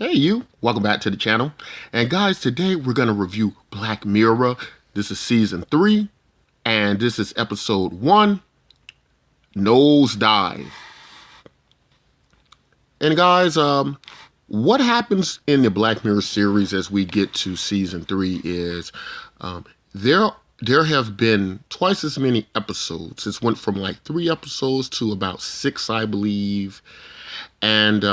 Hey you, welcome back to the channel. And guys, today we're going to review Black Mirror. This is season 3 and this is episode 1, Nosedive. And guys, what happens in the Black Mirror series as we get to season 3 is there have been twice as many episodes. It's went from like 3 episodes to about 6, I believe. And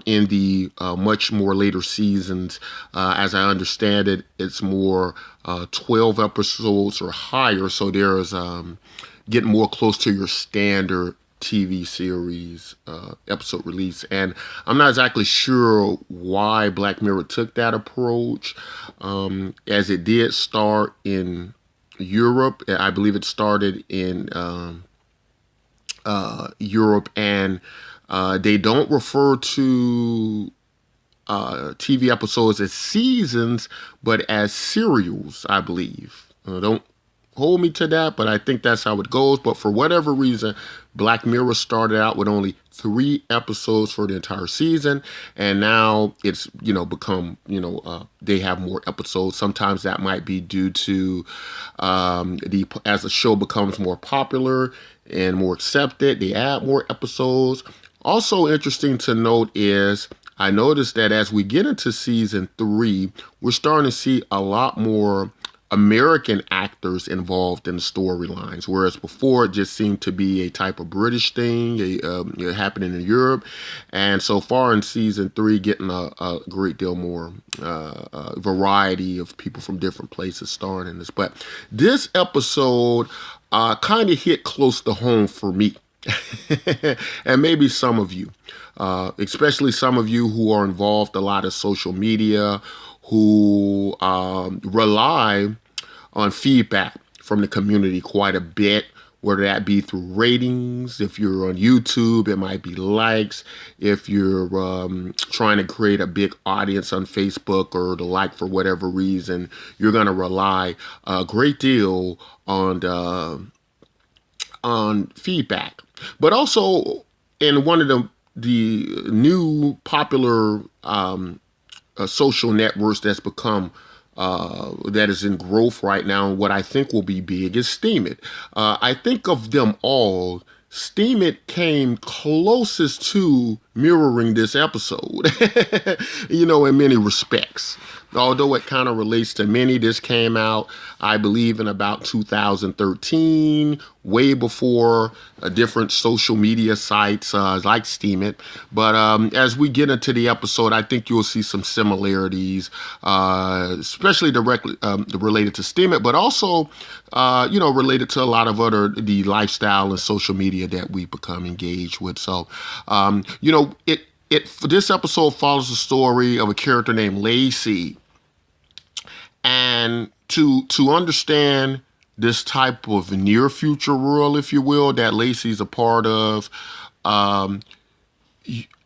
in the much more later seasons, as I understand it, it's more 12 episodes or higher. So there's getting more close to your standard TV series episode release. And I'm not exactly sure why Black Mirror took that approach, as it did start in Europe. I believe it started in Europe, and they don't refer to TV episodes as seasons, but as serials, I believe. Don't hold me to that, but I think that's how it goes. But for whatever reason, Black Mirror started out with only 3 episodes for the entire season, and now it's become they have more episodes. Sometimes that might be due to as the show becomes more popular and more accepted, they add more episodes. Also interesting to note is I noticed that as we get into season 3, we're starting to see a lot more American actors involved in the storylines, whereas before it just seemed to be a type of British thing happening in Europe. And so far in season 3, getting a great deal more variety of people from different places starring in this. But this episode kind of hit close to home for me. And maybe some of you, especially some of you who are involved a lot of social media, who rely on feedback from the community quite a bit, whether that be through ratings. If you're on YouTube, it might be likes. If you're trying to create a big audience on Facebook or the like for whatever reason, you're going to rely a great deal on feedback. But also in one of the new popular social networks that's become that is in growth right now, and what I think will be big is Steemit. I think of them all, Steemit came closest to mirroring this episode, in many respects. Although it kind of relates to many, this came out, I believe, in about 2013, way before different social media sites like Steemit. But as we get into the episode, I think you'll see some similarities, especially directly related to Steemit, but also, related to a lot of the lifestyle and social media that we become engaged with. So, this episode follows the story of a character named Lacey. And to understand this type of near future world, if you will, that Lacey's a part of,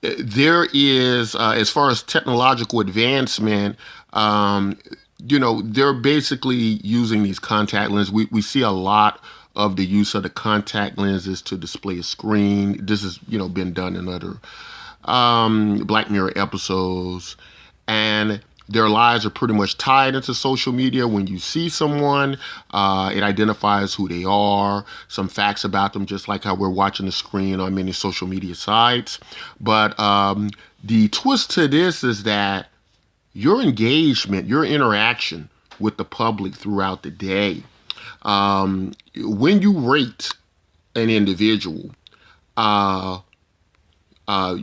there is, as far as technological advancement, they're basically using these contact lenses. We see a lot of the use of the contact lenses to display a screen. This has, been done in other Black Mirror episodes, and their lives are pretty much tied into social media. When you see someone, it identifies who they are, some facts about them, just like how we're watching the screen on many social media sites. But the twist to this is that your engagement, your interaction with the public throughout the day, when you rate an individual,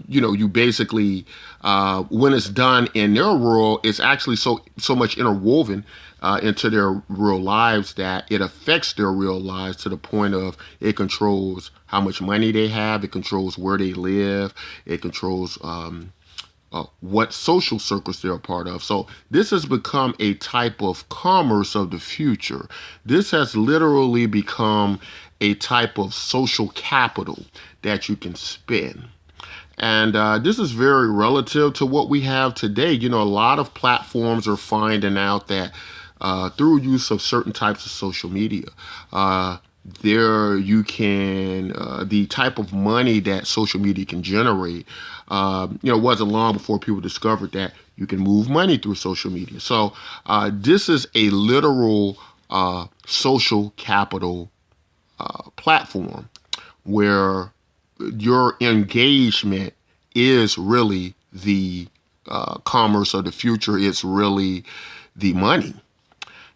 you basically, when it's done in their world, it's actually so much interwoven into their real lives that it affects their real lives to the point of it controls how much money they have, it controls where they live, it controls what social circles they're a part of. So this has become a type of commerce of the future. This has literally become a type of social capital that you can spend. And this is very relative to what we have today. A lot of platforms are finding out that through use of certain types of social media, there you can the type of money that social media can generate. It wasn't long before people discovered that you can move money through social media. So this is a literal social capital platform where your engagement is really the commerce of the future. It's really the money.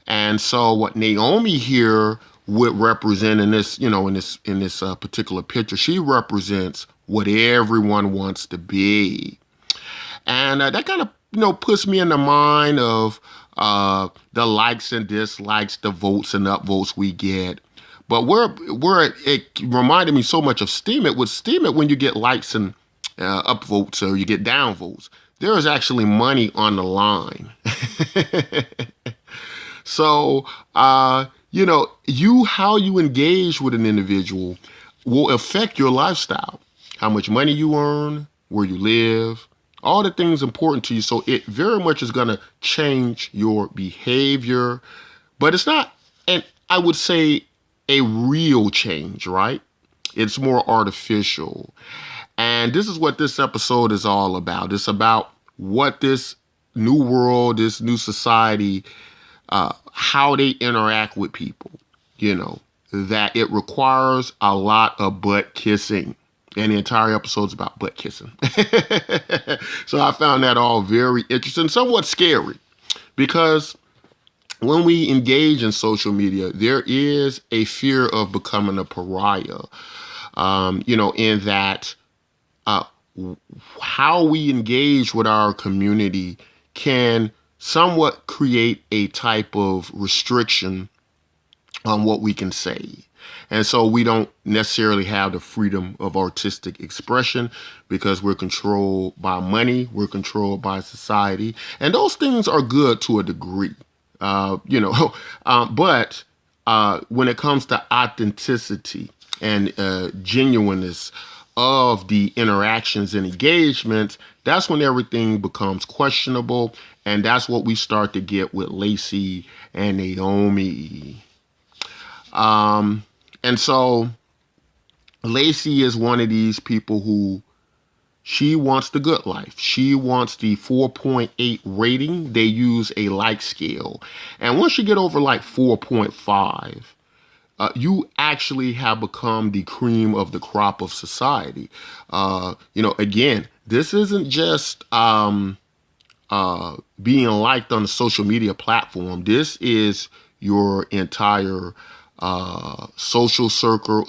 And so what Naomi here would represent in this, in this particular picture, she represents what everyone wants to be. And that kind of, puts me in the mind of the likes and dislikes, the votes and upvotes we get. But where it reminded me so much of Steemit, with Steemit, when you get likes and upvotes or you get downvotes, there is actually money on the line. So, how you engage with an individual will affect your lifestyle, how much money you earn, where you live, all the things important to you. So it very much is going to change your behavior, but it's not, and I would say, a real change, right? It's more artificial. And this is what this episode is all about. It's about what this new world, this new society, how they interact with people, that it requires a lot of butt kissing. And the entire episode's about butt kissing. So I found that all very interesting, somewhat scary, because when we engage in social media, there is a fear of becoming a pariah, in that how we engage with our community can somewhat create a type of restriction on what we can say. And so we don't necessarily have the freedom of artistic expression because we're controlled by money, we're controlled by society. And those things are good to a degree, but when it comes to authenticity and genuineness of the interactions and engagements, that's when everything becomes questionable. And that's what we start to get with Lacey and Naomi. And so Lacey is one of these people who, she wants the good life. She wants the 4.8 rating. They use a like scale. And once you get over like 4.5, you actually have become the cream of the crop of society. Again, this isn't just being liked on a social media platform. This is your entire social circle.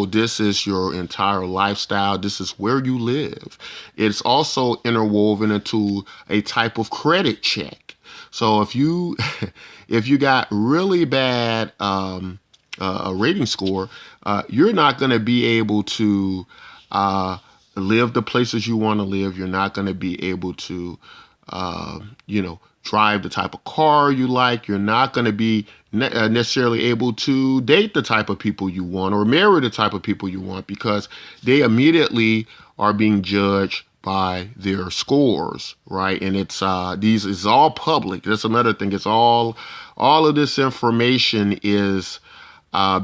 This is your entire lifestyle. This is where you live. It's also interwoven into a type of credit check. So if you got really bad rating score, you're not going to be able to live the places you want to live. You're not going to be able to, drive the type of car you like. You're not going to be necessarily able to date the type of people you want or marry the type of people you want, because they immediately are being judged by their scores, right? And it's these is all public. That's another thing. It's all of this information is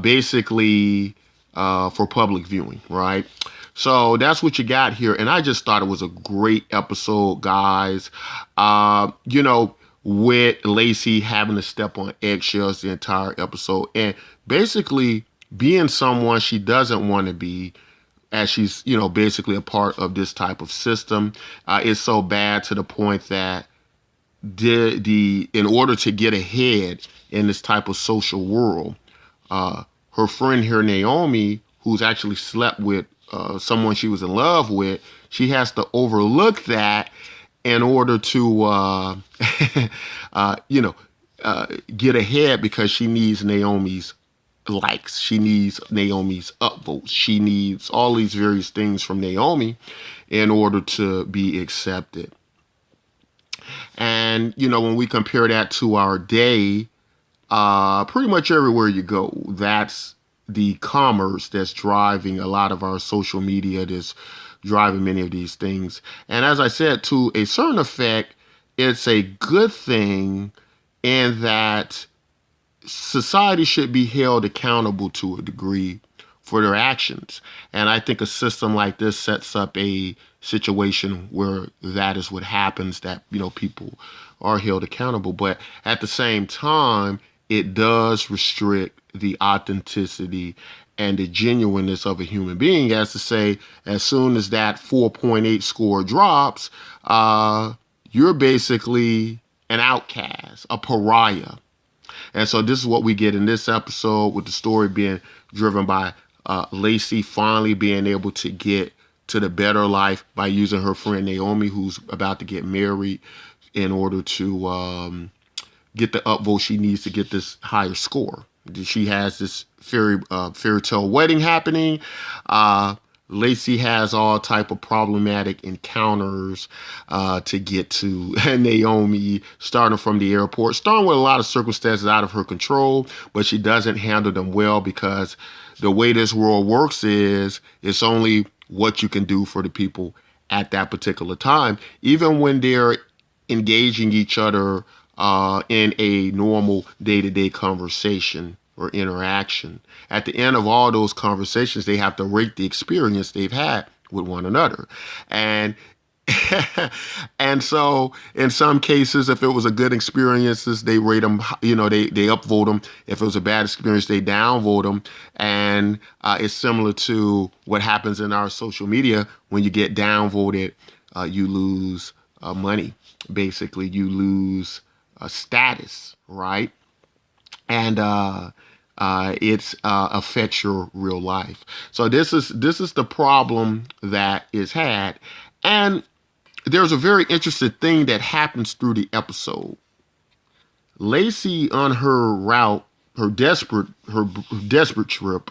basically for public viewing, right? So that's what you got here. And I just thought it was a great episode, guys. With Lacey having to step on eggshells the entire episode and basically being someone she doesn't want to be, as she's, basically a part of this type of system. It's so bad to the point that in order to get ahead in this type of social world, her friend here, Naomi, who's actually slept with someone she was in love with, she has to overlook that in order to, get ahead, because she needs Naomi's likes. She needs Naomi's upvotes. She needs all these various things from Naomi in order to be accepted. And, when we compare that to our day, pretty much everywhere you go, that's the commerce that's driving a lot of our social media, that's driving many of these things. And as I said, to a certain effect, it's a good thing in that society should be held accountable to a degree for their actions. And I think a system like this sets up a situation where that is what happens, that, people are held accountable. But at the same time, it does restrict the authenticity and the genuineness of a human being. As to say, as soon as that 4.8 score drops, you're basically an outcast, a pariah. And so this is what we get in this episode, with the story being driven by Lacey finally being able to get to the better life by using her friend Naomi, who's about to get married, in order to get the upvote she needs to get this higher score. She has this fairy tale wedding happening. Lacey has all type of problematic encounters to get to Naomi, starting from the airport, starting with a lot of circumstances out of her control, but she doesn't handle them well, because the way this world works is it's only what you can do for the people at that particular time, even when they're engaging each other in a normal day-to-day conversation or interaction. At the end of all those conversations, they have to rate the experience they've had with one another. And and so in some cases, if it was a good experience, they rate them, they upvote them. If it was a bad experience, they downvote them. And it's similar to what happens in our social media. When you get downvoted, you lose money. Basically, you lose status, right? And it affects your real life. So this is the problem that is had. And there's a very interesting thing that happens through the episode. Lacey, on her route, her desperate trip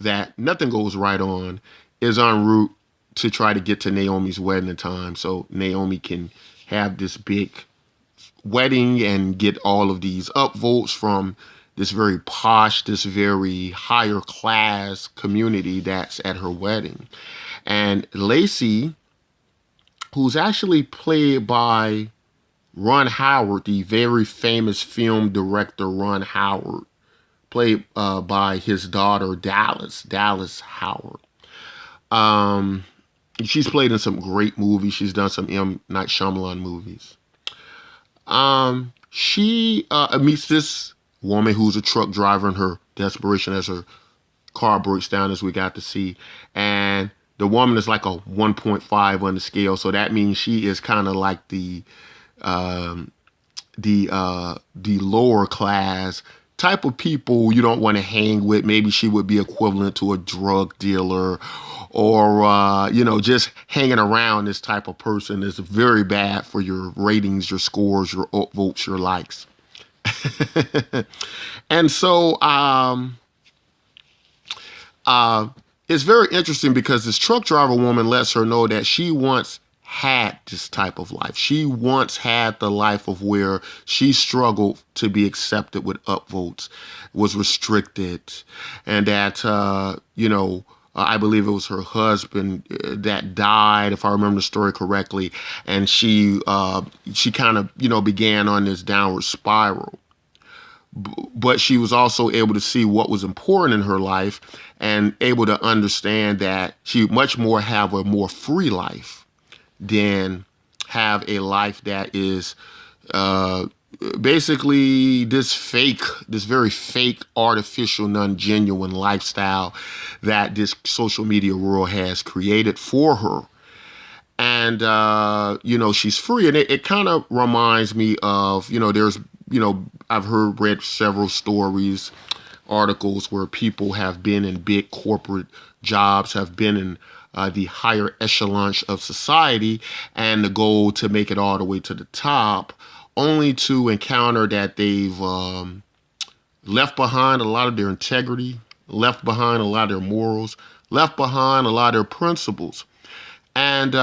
that nothing goes right on, is en route to try to get to Naomi's wedding in time, so Naomi can have this big wedding and get all of these upvotes from this very posh, this very higher class community that's at her wedding. And Lacey, who's actually played by Ron Howard, the very famous film director Ron Howard, played by his daughter Dallas Howard. She's played in some great movies. She's done some M. Night Shyamalan movies. She meets this woman who's a truck driver in her desperation as her car breaks down, as we got to see. And the woman is like a 1.5 on the scale. So that means she is kind of like the lower class type of people you don't want to hang with. Maybe she would be equivalent to a drug dealer, or just hanging around this type of person is very bad for your ratings, your scores, your votes, your likes. And so it's very interesting, because this truck driver woman lets her know that she once had this type of life. She once had the life of where she struggled to be accepted with upvotes, was restricted, and that, I believe it was her husband that died, if I remember the story correctly, and she kind of, began on this downward spiral. But she was also able to see what was important in her life, and able to understand that she would much more have a more free life than have a life that is basically this very fake, artificial, non-genuine lifestyle that this social media world has created for her. And, she's free. And it kind of reminds me of, I've read several stories, articles where people have been in big corporate jobs, have been in the higher echelons of society, and the goal to make it all the way to the top, only to encounter that they've left behind a lot of their integrity, left behind a lot of their morals, left behind a lot of their principles. And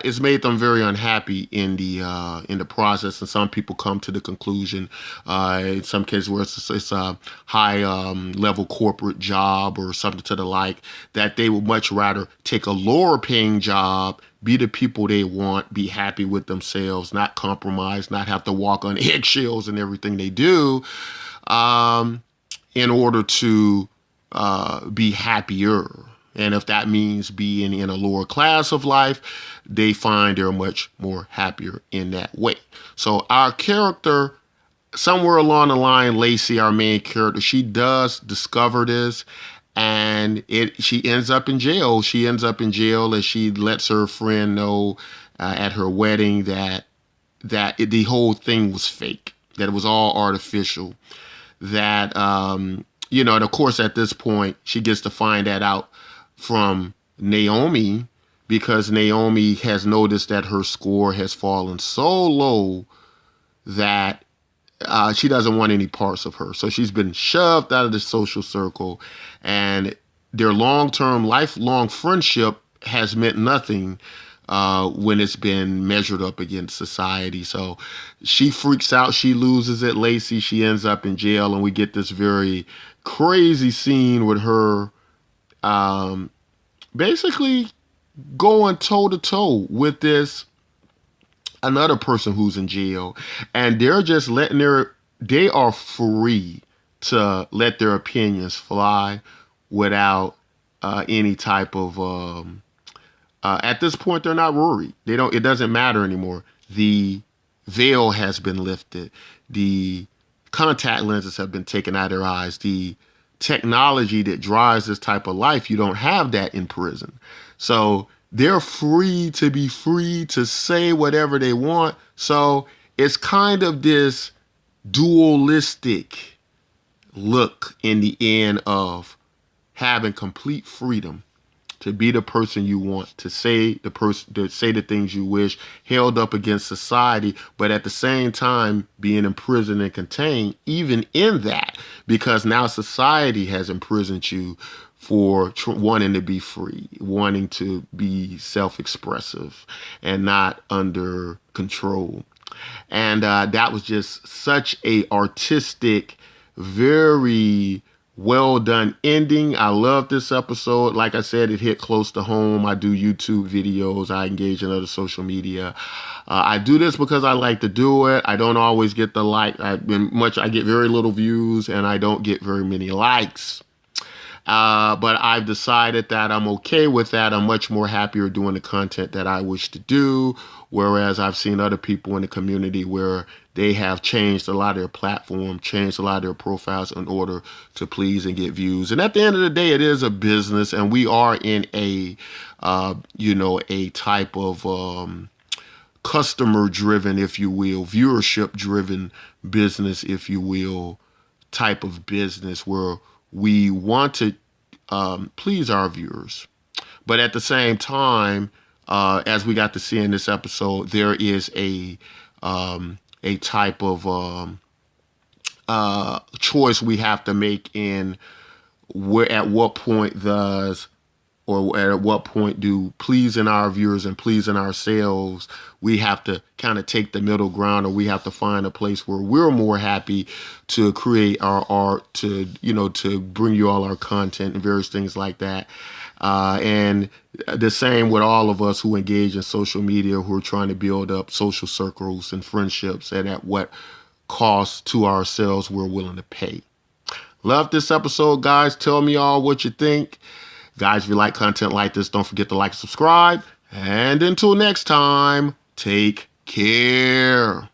it's made them very unhappy in the process. And some people come to the conclusion, in some cases where it's a high level corporate job or something to the like, that they would much rather take a lower paying job, be the people they want, be happy with themselves, not compromise, not have to walk on eggshells in everything they do, in order to be happier. And if that means being in a lower class of life, they find they're much more happier in that way. So our character, somewhere along the line, Lacey, our main character, she does discover this, and she ends up in jail. She ends up in jail as she lets her friend know at her wedding that the whole thing was fake, that it was all artificial, that and of course at this point she gets to find that out from Naomi, because Naomi has noticed that her score has fallen so low that she doesn't want any parts of her. So she's been shoved out of the social circle, and their long-term, lifelong friendship has meant nothing when it's been measured up against society. So she freaks out. She loses it. Lacey, she ends up in jail, and we get this very crazy scene with her basically going toe-to-toe with this another person who's in jail, and they're just they are free to let their opinions fly without any type of at this point they're not worried. It doesn't matter anymore. The veil has been lifted. The contact lenses have been taken out of their eyes. The technology that drives this type of life, you don't have that in prison. So they're free to be free to say whatever they want. So it's kind of this dualistic look in the end of having complete freedom to be the person you want, to say the things you wish, held up against society, but at the same time being imprisoned and contained, even in that, because now society has imprisoned you for wanting to be free, wanting to be self-expressive and not under control. And that was just such a artistic, very well done ending. I love this episode. Like I said, it hit close to home. I do YouTube videos. I engage in other social media. I do this because I like to do it. I don't always get the I get very little views, and I don't get very many likes. But I've decided that I'm okay with that. I'm much more happier doing the content that I wish to do. Whereas I've seen other people in the community where they have changed a lot of their platform, changed a lot of their profiles in order to please and get views. And at the end of the day, it is a business, and we are in a type of customer-driven, if you will, viewership-driven business, if you will, type of business where we want to please our viewers. But at the same time, as we got to see in this episode, there is a type of choice we have to make in at what point do pleasing our viewers and pleasing ourselves, we have to kind of take the middle ground, or we have to find a place where we're more happy to create our art, to bring you all our content and various things like that. And the same with all of us who engage in social media, who are trying to build up social circles and friendships, and at what cost to ourselves we're willing to pay. Love this episode, guys. Tell me all what you think. Guys, if you like content like this, don't forget to like and subscribe. And until next time, take care.